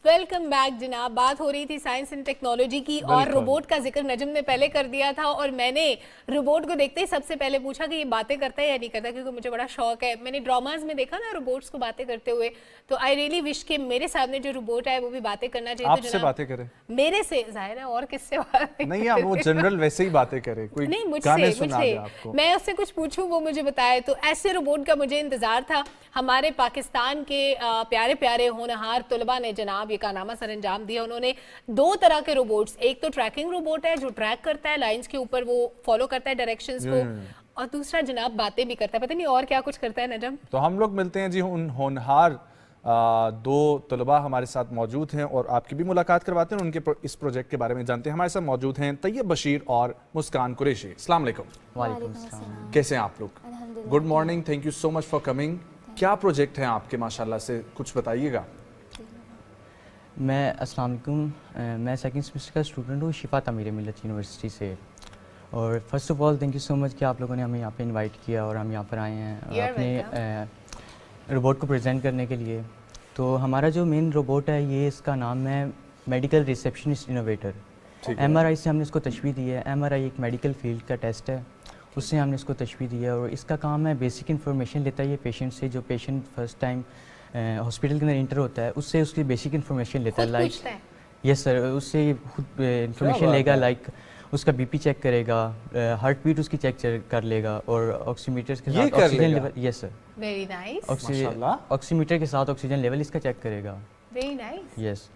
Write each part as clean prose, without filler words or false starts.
Welcome back जनाब। बात हो रही थी साइंस एंड टेक्नोलॉजी की और रोबोट का जिक्र नजम ने पहले कर दिया था और मैंने रोबोट को देखते ही सबसे पहले पूछा कि ये बातें करता है या नहीं करता, क्योंकि मुझे बड़ा शौक है। मैंने ड्रामाज में देखा ना रोबोट्स को बातें करते हुए, तो आई रियली विश कि मेरे सामने जो रोबोट है वो भी बातें करना चाहिए। आपसे बातें करे, मेरे से जाहिर है, और किससे बातें नहीं आप वो जनरल वैसे ही बातें करे, कोई नहीं मुझसे मैं उससे कुछ पूछूं वो मुझे बताए। तो ऐसे रोबोट का मुझे इंतजार था। हमारे पाकिस्तान के प्यारे प्यारे होनहार तुलबा ने जनाब ये कारनामा सर अंजाम दिया। उन्होंने दो तरह के रोबोट्स, एक तो ट्रैकिंग रोबोट है जो ट्रैक करता है लाइंस के ऊपर, वो फॉलो करता है डायरेक्शंस को, और दूसरा जनाब बातें भी करता है। पता नहीं और क्या कुछ करता है नजम। तो हम लोग मिलते हैं जी उन होनहार दो तलबा हमारे साथ मौजूद हैं और आपकी भी मुलाकात करवाते हैं, उनके इस प्रोजेक्ट के बारे में जानते हैं। हमारे साथ मौजूद हैं तैयब बशीर और मुस्कान कुरैशी। अस्सलाम वालेकुम। वालेकुम अस्सलाम। कैसे हैं आप लोग? Good morning, thank you so much for coming. क्या प्रोजेक्ट है आपके, माशाल्लाह से कुछ बताइएगा। मैं अस्सलाम वालेकुम, मैं सेकंड सेमेस्टर का स्टूडेंट हूँ शिफा तामीर मिल्लत यूनिवर्सिटी से। और first of all thank you so much कि आप लोगों ने हमें यहाँ पे इनवाइट किया और हम यहाँ पर आए हैं अपने रोबोट को प्रेजेंट करने के लिए। तो हमारा जो मेन रोबोट है ये, इसका नाम है मेडिकल रिसेप्शनिस्ट इनोवेटर। MRI से हमने इसको तशबीह दी है। MRI एक मेडिकल फील्ड का टेस्ट है, उससे हमने इसको तशबीह दी है और इसका काम है बेसिक इन्फॉर्मेशन लेता है ये पेशेंट से। जो पेशेंट फर्स्ट टाइम हॉस्पिटल के अंदर इंटर होता है उससे उसकी बेसिक इन्फॉर्मेशन लेता है। लाइक यस सर, उससे खुद इन्फॉर्मेशन लेगा, लाइक उसका BP चेक करेगा, हार्ट बीट उसकी चेक कर लेगा और ऑक्सीमीटर के साथ oxygen level, yes sir, very nice, oximeter के साथ ऑक्सीजन लेवल इसका चेक करेगा, वेरी नाइस, यस।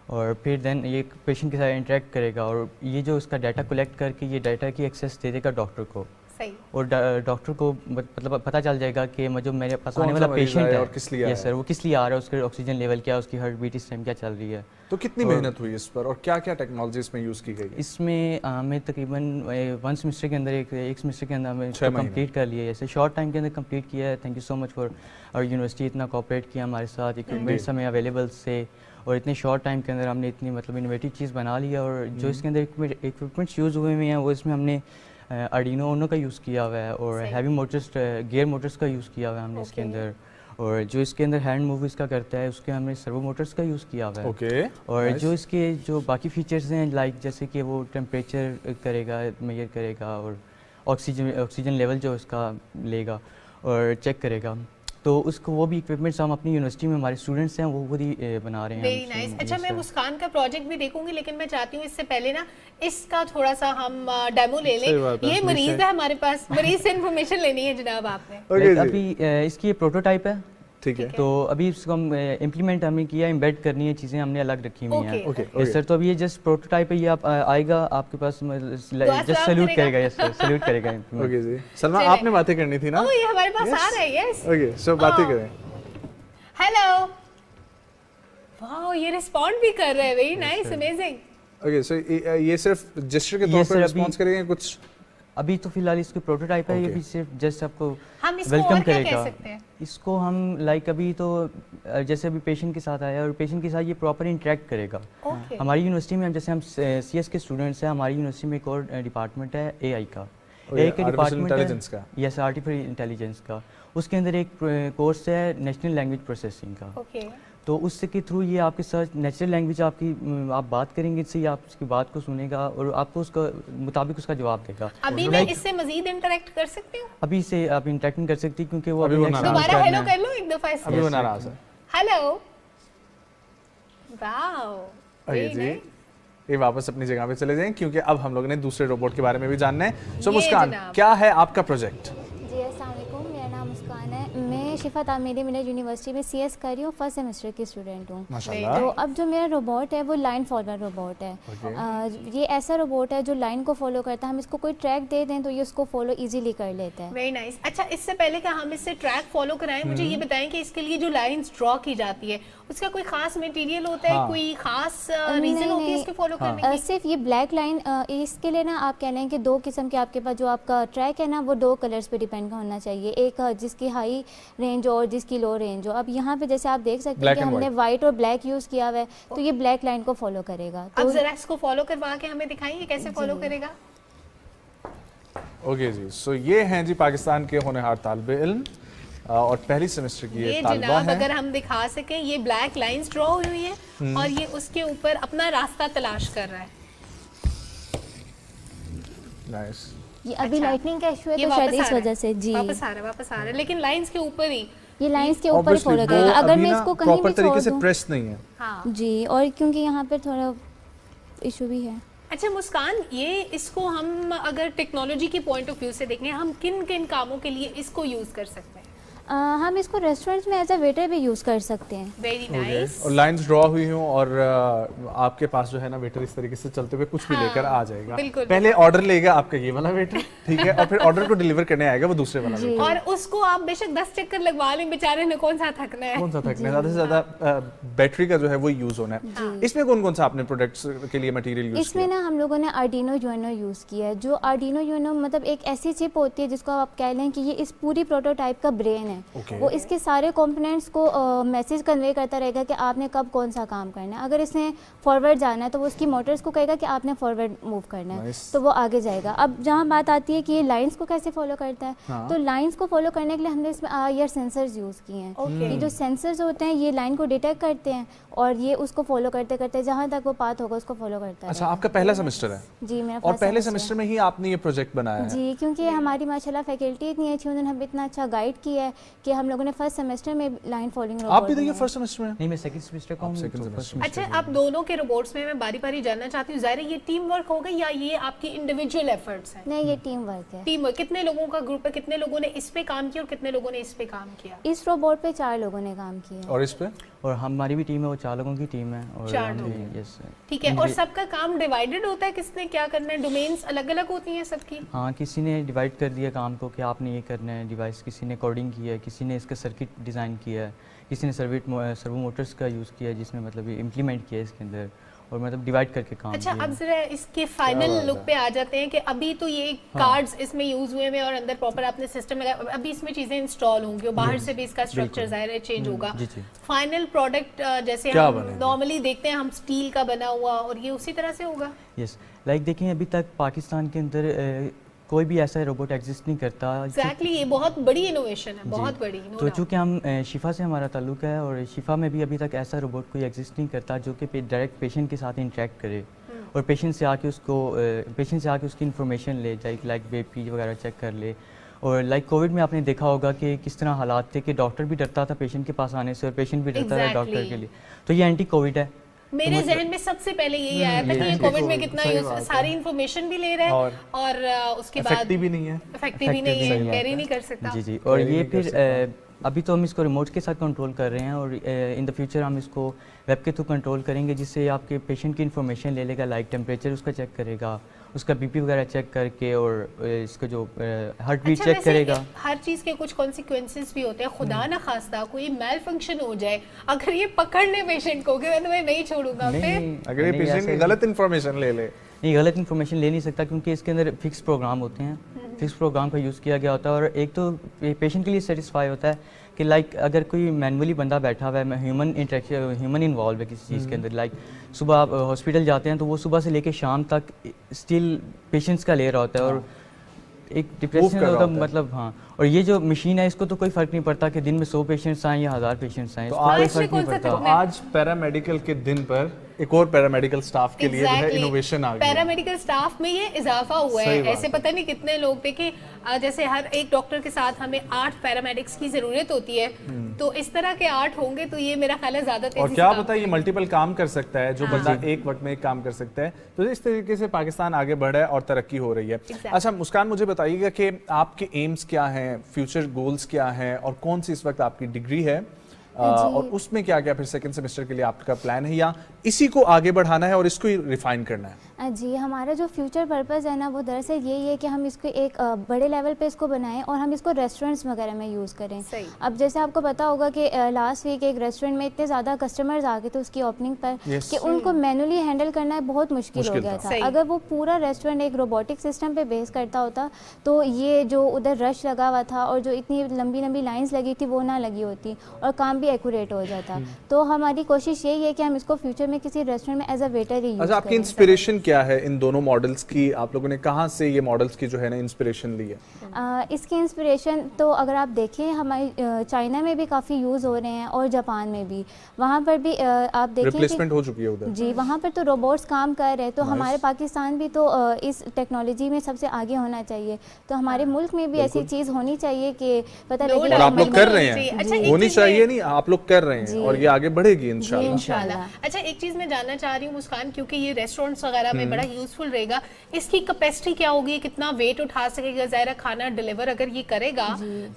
और फिर देन ये पेशेंट के साथ इंटरेक्ट करेगा और ये जो उसका डाटा कलेक्ट करके ये डाटा की एक्सेस दे देगा डॉक्टर को। सही। और डॉक्टर को मतलब पता चल जाएगा कि जो मेरे पास आने वाला पेशेंट है और किस लिए यस सर, वो किस लिए आ रहा है, उसके ऑक्सीजन लेवल क्या है, उसकी हार्ट बीट इस टाइम क्या चल रही है। तो कितनी मेहनत हुई इस पर और क्या क्या टेक्नोलॉजी इसमें यूज़ की गई? इसमें हमें तकरीबन 1 सेमेस्टर के अंदर एक सेमेस्टर के अंदर हमें कंप्लीट कर लिया है, ऐसे शॉर्ट टाइम के अंदर कंप्लीट किया है। Thank you so much for और यूनिवर्सिटी इतना कोऑपरेट किया हमारे साथ, इक्विपमेंट्स हमें अवेलेबल से, और इतने शॉर्ट टाइम के अंदर हमने इतनी मतलब इनोवेटिव चीज़ बना लिया। और जो इसके अंदर इक्विपमेंट्स यूज़ हुए हैं वो इसमें हमने आर्डिनो उनो का यूज़ किया हुआ है और हैवी मोटर्स, गियर मोटर्स का यूज़ किया हुआ है हमने इसके अंदर। और जो इसके अंदर हैंड मूव इसका करता है उसके हमने सर्वो मोटर्स का यूज़ किया हुआ है। और जो इसके जो बाकी फीचर्स हैं, लाइक जैसे कि वो टेम्परेचर करेगा, मेजर करेगा और ऑक्सीजन लेवल जो इसका लेगा और चेक करेगा, तो उसको वो भी इक्विपमेंट्स हम अपनी यूनिवर्सिटी में हमारे स्टूडेंट्स हैं वो खुद ही बना रहे हैं। Very nice. अच्छा, मैं मुस्कान का प्रोजेक्ट भी देखूंगी, लेकिन मैं चाहती हूँ इससे पहले ना इसका थोड़ा सा हम डेमो ले लें। ये मरीज है हमारे पास, मरीज से इन्फॉर्मेशन लेनी है जनाब आपने। अभी इसकी प्रोटोटाइप है, ठीक है। तो अभी इसको हम इम्प्लीमेंट हमने किया, एम्बेड करनी है चीज़ें हमने अलग रखी हुई हैं सर। तो अभी ये जस्ट प्रोटोटाइप है, ये आप आएगा आपके पास, जस्ट सैल्यूट करेगा, यस सर, सैल्यूट करेगा। ओके जी, सलमा आपने बातें करनी थी ना? ये हमारे पास आ रहा है, यस। ओके, सो बातें करें। हेलो, वाओ, ये रिस्पॉन्ड भी कर रहे हैं, वेरी नाइस, अमेजिंग। ओके, सो ये सिर्फ जेस्चर के तौर पर रिस्पॉन्स करेंगे कुछ? अभी तो फिलहाल इसकी प्रोटोटाइप है, ये भी सिर्फ जस्ट आपको हम वेलकम करेगा। इसको हम लाइक अभी तो जैसे अभी पेशेंट के साथ आया और पेशेंट के साथ ये प्रॉपर इंटरेक्ट करेगा। हमारी यूनिवर्सिटी में जैसे हम CS के स्टूडेंट्स हैं, हमारी यूनिवर्सिटी में एक और डिपार्टमेंट है AI का, एक डिपार्टमेंट है यस आर्टिफिशियल इंटेलिजेंस का। उसके अंदर एक कोर्स है नेशनल लैंग्वेज प्रोसेसिंग का। तो उससे के थ्रू ये आपके साथ नेचुरल लैंग्वेज आप बात करेंगे, इससे आप उसकी बात को सुनेगा और आपको उसका मुताबिक उसका जवाब देगा। अभी मैं इससे मजीद इंटरेक्ट कर सकती हूँ? अभी से आप इंटरेक्ट नहीं कर सकती क्योंकि वो दोबारा हेलो कर लो एक दफा इससे। अभी वो नाराज है। हेलो, वाओ, जी ये वापस अपनी जगह पे चले जाएं क्योंकि अब हम लोगों ने दूसरे रोबोट के बारे में भी जानना है। सो मुस्कान, क्या है आपका प्रोजेक्ट? जी अस्सलाम वालेकुम, मेरा नाम मुस्कान है। मैं शिफा तामीर मिल्लत यूनिवर्सिटी में CS कर रही हूँ, फर्स्ट सेमेस्टर की स्टूडेंट हूँ। तो अब जो मेरा रोबोट है वो लाइन फॉलोअर रोबोट है। ये ऐसा रोबोट है जो लाइन को फॉलो करता है। हम इसको कोई ट्रैक दे दें तो ये उसको फॉलो इजीली कर लेता है। Very nice. अच्छा, इससे पहले कि हम इससे ट्रैक फॉलो कराएं, मुझे ये बताएं कि इसके लिए जो लाइंस ड्रॉ की जाती है उसका कोई खास मटेरियल होता है, कोई खास रीजन होती है इसके फॉलो करने की? सिर्फ ये ब्लैक लाइन, इसके लिए ना आप कह लें कि 2 किस्म के आपके पास जो आपका ट्रैक है ना वो 2 कलर्स पे डिपेंड होना चाहिए, एक जिसकी हाई रेंज और जिसकी लो रेंज हो। अब यहाँ पे जैसे आप देख सकते हैं कि हमने व्हाइट और ब्लैक यूज़ किया हुआ है, तो ये ब्लैक लाइन को फॉलो करेगा। तो अब जरा इसको फॉलो करवा के हमें दिखाइए कैसे फॉलो करेगा। ओके जी, सो ये हैं जी पाकिस्तान के होनहार तालिब इल्म और पहली सेमेस्टर की ये तालिबा जनाब है। अगर हम दिखा सकें, ये ब्लैक लाइंस ड्रॉ हुई है और ये उसके ऊपर अपना रास्ता तलाश कर रहा है। नाइस। ये अभी अच्छा। लाइटनिंग का इशू है ये तो शायद वापस आ इस रहा वजह है, से जी वापस आ रहा है, लेकिन लाइंस के ऊपर ही। ये लाइंस के ऊपर ही Obviously, फॉलो वो करेगा। अगर अभी मैं ना इसको कहीं proper भी तरीके छोड़ से दूं प्रेस नहीं है। हाँ जी, और क्योंकि यहाँ पे थोड़ा इशू भी है। अच्छा मुस्कान, ये इसको हम अगर टेक्नोलॉजी की पॉइंट ऑफ व्यू से देखें, हम किन किन कामों के लिए इसको यूज कर सकते हैं? हम इसको रेस्टोरेंट्स में एज अ वेटर भी यूज़ कर सकते हैं। Very nice. और लाइंस ड्रॉ हुई हों और आपके पास जो है ना वेटर इस तरीके से चलते हुए कुछ भी हाँ, लेकर आ जाएगा। बिल्कुल। पहले ऑर्डर लेगा आपका ये वाला वेटर, ठीक है, और फिर ऑर्डर को डिलीवर करने आएगा वो दूसरे वाला वेटर। और उसको आप बेशक 10 चक्कर लगवा लें, बेचारे ने कौन सा थकना है। कौन सा थकना है, ज्यादा से ज्यादा बैटरी का जो है वो यूज होना है। इसमें कौन कौन सा आपने प्रोडक्ट्स के लिए मटेरियल यूज इसमें किया? ना हम लोगों ने आर्डिनो यूनो यूज़ किया है। जो आर्डिनो यूनो मतलब एक ऐसी चिप होती है जिसको आप कह लें कि ये इस पूरी प्रोटोटाइप का ब्रेन है। Okay. वो इसके सारे कंपोनेंट्स को मैसेज कन्वे करता रहेगा कि आपने कब कौन सा काम करना है। अगर इसने फॉरवर्ड जाना है तो वो उसकी मोटर्स को कहेगा कि आपने फॉरवर्ड मूव करना है, Nice. तो वो आगे जाएगा। अब जहाँ बात आती है कि ये लाइंस को कैसे फॉलो करता है, हाँ। तो लाइंस को फॉलो करने के लिए हमने इसमें IR सेंसर्स यूज़ किए हैं। Okay. ये जो सेंसर्स होते हैं ये लाइन को डिटेक्ट करते हैं और ये उसको फॉलो करते करते जहाँ तक वो पाथ होगा उसको फॉलो करता है। अच्छा, आपका पहला सेमेस्टर है जी, मेरा और फर्स्ट पहले सेमेस्टर सेमेस्टर में ही आपने ये प्रोजेक्ट बनाया है? जी, क्योंकि हमारी माशाल्लाह फैकल्टी इतनी अच्छी, उन्होंने हमें इतना अच्छा गाइड किया है कि हम लोगों ने फर्स्ट सेमेस्टर में लाइन फॉलोइंग आप भी देखिए फर्स्ट सेमेस्टर में? नहीं, मैं सेकंड सेमेस्टर का हूँ, second तो semester first अच्छा, semester आप दोनों के रोबोट्स में मैं बारी बारी जानना चाहती हूँ, ज़ाहिर है ये टीम वर्क होगा या ये आपकी इंडिविजुअल एफर्ट्स हैं? नहीं, ये टीम वर्क है। Team work. कितने लोगों का ग्रुप है, कितने लोगों ने इस पे काम किया और कितने लोगों ने इस पे काम किया? इस रोबोट पे 4 लोगों ने काम किया। और इस पे और हमारी भी टीम है, वो 4 लोगों की टीम है। और 4 लोग हम- हैं। यस। ठीक है, और सबका काम डिवाइडेड होता है, किसने क्या करना है? डोमेन्स अलग अलग होती हैं सबकी? हाँ, किसी ने डिवाइड कर दिया काम को कि आपने ये करना है डिवाइस, किसी ने कोडिंग किया है, किसी ने इसका सर्किट डिज़ाइन किया है, किसी ने सर्वो मोटर्स का यूज़ किया है जिसमें मतलब ये इम्प्लीमेंट किया है इसके अंदर, और मतलब डिवाइड करके काम अच्छा, किया अब है। जरा इसके फाइनल लुक पे आ जाते हैं कि अभी तो ये कार्ड्स इसमें यूज हुए हैं और अंदर प्रॉपर आपने सिस्टम लगाया, अभी इसमें चीजें इंस्टॉल होंगी और बाहर से भी इसका स्ट्रक्चर जाहिर है चेंज होगा। जी, जी। फाइनल प्रोडक्ट जैसे क्या हम बनेगा? नॉर्मली देखते हैं, हम स्टील का बना हुआ, और ये उसी तरह से होगा। यस, लाइक देखें अभी तक पाकिस्तान के अंदर कोई भी ऐसा रोबोट एग्जिस्ट नहीं करता। एग्जैक्टली, ये बहुत बड़ी इनोवेशन है, जी। बहुत बड़ी। तो चूँकि हम शिफा से हमारा ताल्लुक है और शिफा में भी अभी तक ऐसा रोबोट कोई एग्जिस्ट नहीं करता जो कि डायरेक्ट पेशेंट के साथ इंटरेक्ट करे और पेशेंट से आके उसकी इन्फॉर्मेशन ले जाए, लाइक BP वगैरह चेक कर ले। और लाइक कोविड में आपने देखा होगा कि किस तरह हालात थे कि डॉक्टर भी डरता था पेशेंट के पास आने से और पेशेंट भी डरता था डॉक्टर Exactly. के लिए। तो ये एंटी कोविड है। मेरे जहन में सबसे पहले यही आया था कि ये कोविड में कितना सही यूज, बात है। सारी इन्फॉर्मेशन भी ले रहा है और उसके बाद इफेक्टिव भी नहीं है। इफेक्टिव भी नहीं है, Effective कैरी नहीं कर सकता। जी जी। और Carry ये नहीं कर फिर अभी तो हम इसको रिमोट के साथ कंट्रोल कर रहे हैं और इन द फ्यूचर हम इसको वेब के थ्रू कंट्रोल करेंगे जिससे आपके पेशेंट की इन्फॉर्मेशन ले लेगा, लाइक टेम्परेचर उसका चेक करेगा, उसका BP वगैरह चेक करके और इसका जो हार्ट बीट अच्छा, चेक वैसे करेगा। हर चीज के कुछ कॉन्सिक्वेंसेस भी होते हैं, खुदा ना खास्ता कोई मेल फंक्शन हो जाए, अगर ये पकड़ ले पेशेंट को कि मैं नहीं छोड़ूंगा, फिर अगर ये पेशेंट की गलत इन्फॉर्मेशन ले ले, नहीं, गलत इन्फॉर्मेशन ले नहीं सकता क्योंकि इसके अंदर फिक्स प्रोग्राम होते हैं, फिक्स प्रोग्राम का यूज़ किया गया होता है। और एक तो पेशेंट के लिए सेटिस्फाई होता है कि लाइक अगर कोई मैनुअली बंदा बैठा हुआ है, ह्यूमन इन्वॉल्व है किसी चीज़ के अंदर, लाइक सुबह आप हॉस्पिटल जाते हैं तो वो सुबह से लेके शाम तक स्टिल पेशेंट्स का ले रहा होता है और एक डिप्रेशन होता है, मतलब हाँ। और ये जो मशीन है इसको तो कोई फ़र्क नहीं पड़ता कि दिन में 100 पेशेंट्स आए या 1000 पेशेंट्स आए, तो इसको कोई आज फ़र्क नहीं पड़ता। तो आज पैरामेडिकल के दिन पर एक और पैरामेडिकल स्टाफ के लिए जो है इनोवेशन आ गई है। पैरामेडिकल स्टाफ में ये इजाफा हुआ सही है। बात ऐसे है। पता नहीं कितने लोग देखे, जैसे हर एक डॉक्टर के साथ हमें 8 पैरामेडिक्स की जरूरत होती है, तो इस तरह के 8 होंगे तो ये मेरा ख्याल है ज्यादा तेजी और से क्या काम पता ये मल्टीपल काम कर सकता है, जो हाँ। बंदा एक वक्त में एक काम कर सकता है। तो इस तरीके से पाकिस्तान आगे बढ़ रहा है और तरक्की हो रही है। Exactly. अच्छा मुस्कान, मुझे बताइएगा कि आपके एम्स क्या हैं, फ्यूचर गोल्स क्या हैं और कौन सी इस वक्त आपकी डिग्री है, और उसमें क्या क्या फिर सेकंड सेमेस्टर के लिए आपका प्लान है या इसी को आगे बढ़ाना है और इसको ही रिफाइन करना है? जी, हमारा जो फ्यूचर पर्पज़ है ना वो दरअसल यही है कि हम इसको एक बड़े लेवल पे इसको बनाएं और हम इसको रेस्टोरेंट्स वगैरह में यूज़ करें। सही। अब जैसे आपको पता होगा कि लास्ट वीक एक रेस्टोरेंट में इतने ज़्यादा कस्टमर्स आ गए थे उसकी ओपनिंग पर Yes. कि उनको मैनुअली हैंडल करना बहुत मुश्किल हो गया था। सही। अगर वो पूरा रेस्टोरेंट एक रोबोटिक सिस्टम पे बेस करता होता तो ये जो उधर रश लगा हुआ था और जो इतनी लंबी लंबी लाइन्स लगी थी वो ना लगी होती और काम भी भी एक्यूरेट हो जाता। तो हमारी कोशिश यही है कि हम इसको फ्यूचर में किसी रेस्टोरेंट में एज अ वेटर ही यूज अच्छा, आपकी इंस्पिरेशन क्या है इन दोनों मॉडल्स की? आप लोगों ने कहाँ से ये मॉडल्स की जो है ना इंस्पिरेशन ली है? इसकी इंस्पिरेशन तो अगर आप देखें हमारी चाइना में भी काफ़ी यूज़ हो रहे हैं और जापान में भी, वहाँ पर भी आप देखें रिप्लेसमेंट हो चुकी है उधर। जी, वहाँ पर तो रोबोट्स काम कर रहे हैं। तो हमारे पाकिस्तान भी तो इस टेक्नोलॉजी में सबसे आगे होना चाहिए। तो हमारे मुल्क में भी ऐसी चीज़ होनी चाहिए कि पता लगे। और आप लोग कर रहे हैं, होनी चाहिए नहीं, आप लोग कर रहे हैं और ये आगे बढ़ेगी इंशाल्लाह। अच्छा, एक चीज मैं जानना चाह रही हूँ मुस्कान, क्योंकि ये रेस्टोरेंट्स वगैरह में बड़ा यूजफुल रहेगा, इसकी कैपेसिटी क्या होगी, कितना वेट उठा सकेगा? ज़ाहिर खाना डिलीवर अगर ये करेगा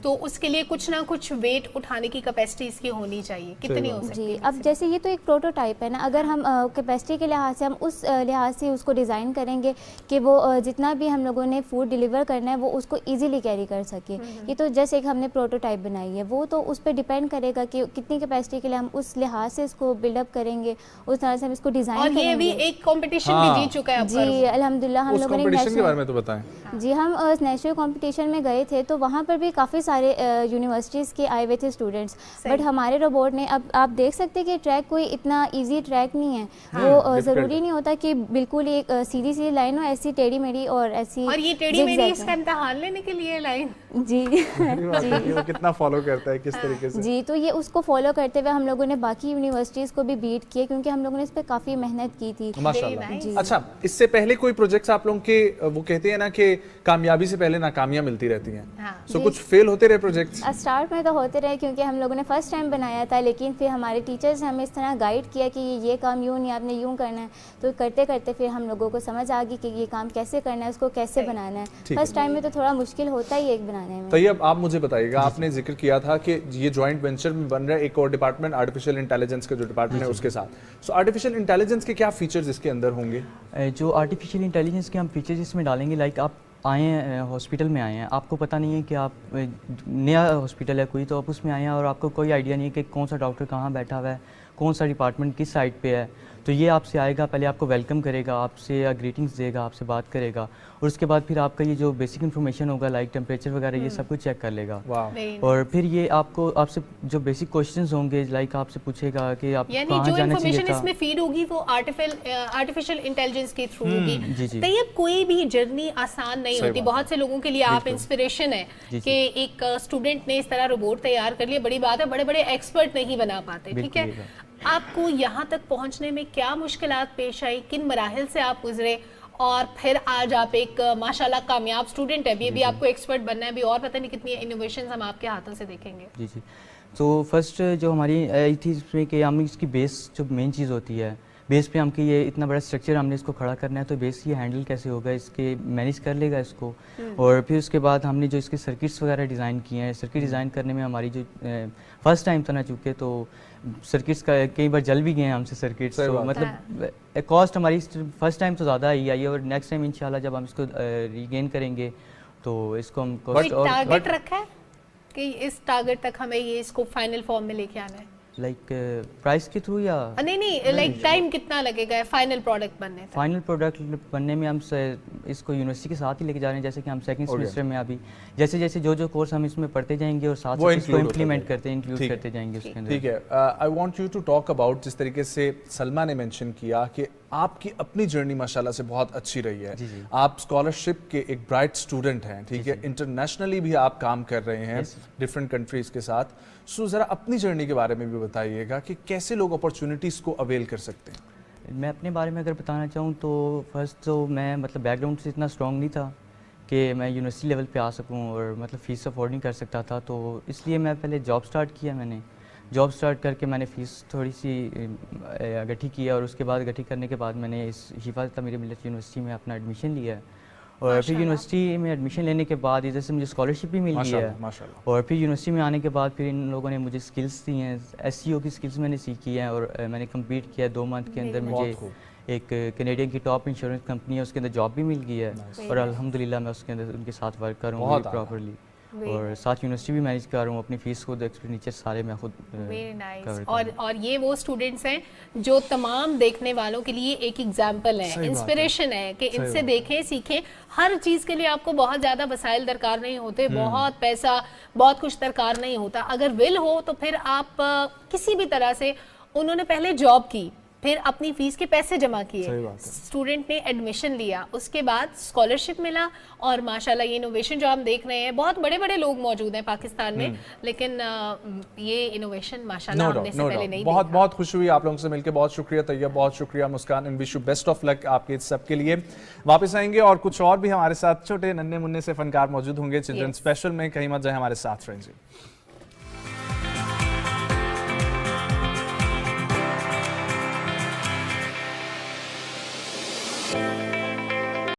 तो उसके लिए कुछ ना कुछ वेट उठाने की कैपेसिटी इसकी होनी चाहिए, कितनी हो सकती है? जी, अब जैसे ये तो एक प्रोटोटाइप है ना, अगर हम कैपेसिटी के लिहाज से हम उस लिहाज से उसको डिज़ाइन करेंगे कि वो जितना भी हम लोगों ने फूड डिलीवर करना है वो उसको इजीली कैरी कर सके। ये तो जैसे एक हमने प्रोटोटाइप बनाई है, वो तो उस पर डिपेंड करेगा कि कितनी कैपेसिटी के लिए हम उस लिहाज से इसको बिल्डअप करेंगे, उस तरह से हम इसको डिज़ाइन करेंगे। और ये भी एक कंपटीशन भी जीत चुका है जी, अल्हम्दुलिल्लाह। हम लोगों ने कंपटीशन के बारे में तो बताएं। जी, हम नेशनल कंपटीशन में गए थे तो वहाँ पर भी काफ़ी सारे यूनिवर्सिटीज़ के आए हुए थे स्टूडेंट्स, बट हमारे रोबोट ने, अब आप देख सकते हैं कि ट्रैक कोई इतना इजी ट्रैक नहीं है। वो ज़रूरी नहीं होता कि बिल्कुल एक सीधी सीधी लाइन हो, ऐसी टेढ़ी मेढ़ी और ऐसी। और ये टेढ़ी मेढ़ी इसका इम्तिहान लेने के लिए लाइन। जी जी, वो कितना फॉलो करता है, किस तरीके से। जी, तो ये उसको फॉलो करते हुए हम लोगों ने बाकी यूनिवर्सिटीज़ को भी बीट किया, क्योंकि हम लोगों ने इस पर काफ़ी मेहनत की थी। माशाल्लाह। अच्छा, इससे पहले कोई प्रोजेक्ट्स आप लोगों के, वो कहते हैं ना कि कामयाबी से पहले नाकामियां मिलती रहती हैं, सो कुछ फेल होते रहे प्रोजेक्ट्स? स्टार्ट में तो होते रहे, क्योंकि हम लोगों ने फर्स्ट टाइम बनाया था, लेकिन फिर हमारे टीचर्स ने हमें इस तरह गाइड किया कि ये काम यूँ नहीं, आपने यूँ करना है। तो करते करते फिर हम लोगों को समझ आ गई कि ये काम कैसे करना है, उसको कैसे बनाना है। फर्स्ट टाइम में तो थोड़ा मुश्किल होता ही है एक बनाने में। तो ये अब आप मुझे बताइएगा, आपने जिक्र किया था कि ये जॉइंट वेंचर में बन रहा है एक और डिपार्टमेंट, आर्टिफिशियल इंटेलिजेंस का जो डिपार्टमेंट है उसके साथ। सो आर्टिफिशियल इंटेलिजेंस के क्या फीचर्स इसके अंदर होंगे? जो आर्टिफिशियल इंटेलिजेंस के हम फीचर्स इसमें डालेंगे, लाइक आप आए हैं हॉस्पिटल में आए हैं, आपको पता नहीं है कि आप नया हॉस्पिटल है कोई, तो आप उसमें आए हैं और आपको कोई आइडिया नहीं है कि कौन सा डॉक्टर कहाँ बैठा हुआ है, कौन सा डिपार्टमेंट किस साइड पे है। तो ये आपसे आएगा, पहले आपको वेलकम करेगा, आपसे ग्रीटिंग्स देगा, आपसे बात करेगा, और उसके बाद फिर आपका ये जो बेसिक इन्फॉर्मेशन होगा लाइक टेम्परेचर वगैरह, ये सब कुछ चेक कर लेगा। और फिर ये आपसे जो बेसिक क्वेश्चंस होंगे, लाइक आपसे पूछेगा कि आप कहाँ जाना चाहिए था। इसमें फीड होगी वो आर्टिफिशियल इंटेलिजेंस के थ्रू होगी। जी। तो ये कोई भी जर्नी आसान नहीं होती, बहुत से लोगों के लिए आप इंस्पिरेशन है कि एक स्टूडेंट ने इस तरह रोबोट तैयार कर लिया, बड़ी बात है, बड़े बड़े एक्सपर्ट नहीं बना पाते, ठीक है। आपको यहाँ तक पहुँचने में क्या मुश्किलात पेश आई, किन मराहिल से आप गुजरे, और फिर आज आप एक माशाल्लाह कामयाब स्टूडेंट है, अभी आपको एक्सपर्ट बनना है, अभी और पता नहीं कितनी इनोवेशंस हम आपके हाथों से देखेंगे। जी। तो फर्स्ट जो हमारी आई थी इसमें कि हम इसकी बेस, जो मेन चीज़ होती है, बेस पे हमके ये इतना बड़ा स्ट्रक्चर हमने इसको खड़ा करना है, तो बेस ये हैंडल कैसे होगा, इसके मैनेज कर लेगा इसको। और फिर उसके बाद हमने जो इसके सर्किट्स वगैरह डिज़ाइन किए हैं, सर्किट डिज़ाइन करने में हमारी जो फर्स्ट टाइम था ना, चूँकि तो सर्किट्स का कई बार जल भी गए हैं हमसे सर्किट्स, तो मतलब कॉस्ट हमारी फर्स्ट टाइम तो ज़्यादा ही आई है, और नेक्स्ट टाइम इंशाल्लाह जब हम इसको रीगेन करेंगे तो इसको हम कॉस्ट और टारगेट रखा है कि इस टारगेट तक हमें ये इसको फाइनल फॉर्म में लेके आना है, लाइक प्राइस के थ्रू या नहीं लाइक टाइम कितना लगेगा फाइनल प्रोडक्ट बनने तक? फाइनल प्रोडक्ट बनने में हम इसको यूनिवर्सिटी के साथ ही लेके जा रहे हैं, जैसे कि हम सेकंड सेमेस्टर में अभी जैसे जैसे जो कोर्स हम इसमें पढ़ते जाएंगे और साथ साथ इसको इंप्लीमेंट करते जाएंगे उसके अंदर। ठीक है, I want you to talk about, जिस तरीके से सलमा ने मेंशन किया कि आपकी अपनी जर्नी माशाल्लाह से बहुत अच्छी रही है। आप स्कॉलरशिप के एक ब्राइट स्टूडेंट हैं, ठीक है, इंटरनेशनली भी आप काम कर रहे हैं डिफरेंट कंट्रीज के साथ। सो ज़रा अपनी जर्नी के बारे में भी बताइएगा कि कैसे लोग अपॉर्चुनिटीज़ को अवेल कर सकते हैं। मैं अपने बारे में अगर बताना चाहूँ तो फर्स्ट तो मैं मतलब बैकग्राउंड से इतना स्ट्रॉन्ग नहीं था कि मैं यूनिवर्सिटी लेवल पे आ सकूँ, और मतलब फ़ीस अफोर्ड नहीं कर सकता था, तो इसलिए मैं पहले जॉब स्टार्ट किया। मैंने जॉब स्टार्ट करके मैंने फ़ीस थोड़ी सी इकट्ठी किया, और उसके बाद इकट्ठी करने के बाद मैंने इस हिफाज़त तामीर मिल्लत यूनिवर्सिटी में अपना एडमिशन लिया है, और फिर यूनिवर्सिटी में एडमिशन लेने के बाद इधर से मुझे स्कॉलरशिप भी मिल गई है, और फिर यूनिवर्सिटी में आने के बाद फिर इन लोगों ने मुझे स्किल्स दी हैं, SEO की स्किल्स मैंने सीखी हैं, और मैंने कंप्लीट किया 2 मंथ के अंदर। मुझे एक कनेडियन की टॉप इंश्योरेंस कंपनी है, उसके अंदर जॉब भी मिल गई है, और अल्हम्दुलिल्लाह मैं उसके अंदर उनके साथ वर्क करूँगा प्रॉपरली। और साथ यूनिवर्सिटी भी मैनेज कर रहा हूँ, अपनी फीस खुद, एक्सपेंडिचर सारे मैं खुद वेरी नाइस। और ये वो स्टूडेंट्स हैं जो तमाम देखने वालों के लिए एक एग्जाम्पल है, इंस्पिरेशन है कि इनसे देखें सीखें। हर चीज़ के लिए आपको बहुत ज़्यादा वसाइल दरकार नहीं होते, बहुत पैसा बहुत कुछ दरकार नहीं होता। अगर विल हो तो फिर आप किसी भी तरह से, उन्होंने पहले जॉब की, फिर अपनी फीस के पैसे जमा किए, स्टूडेंट ने एडमिशन लिया, उसके बाद स्कॉलरशिप मिला और माशाल्लाह ये इनोवेशन जो हम देख रहे हैं, बहुत बड़े बड़े लोग मौजूद हैं पाकिस्तान में, लेकिन ये इनोवेशन माशाल्लाह हमने से पहले नहीं बहुत बहुत खुश हुई आप लोगों से मिलकर। बहुत शुक्रिया तैयब, बहुत शुक्रिया Muskan, and wish you best of luck आपके सब के लिए। वापस आएंगे और कुछ और भी हमारे साथ छोटे नन्हे मुन्ने से फनकार मौजूद होंगे चिल्ड्रन स्पेशल में, कहीं मत जाए, हमारे साथ फ्रेंड्स।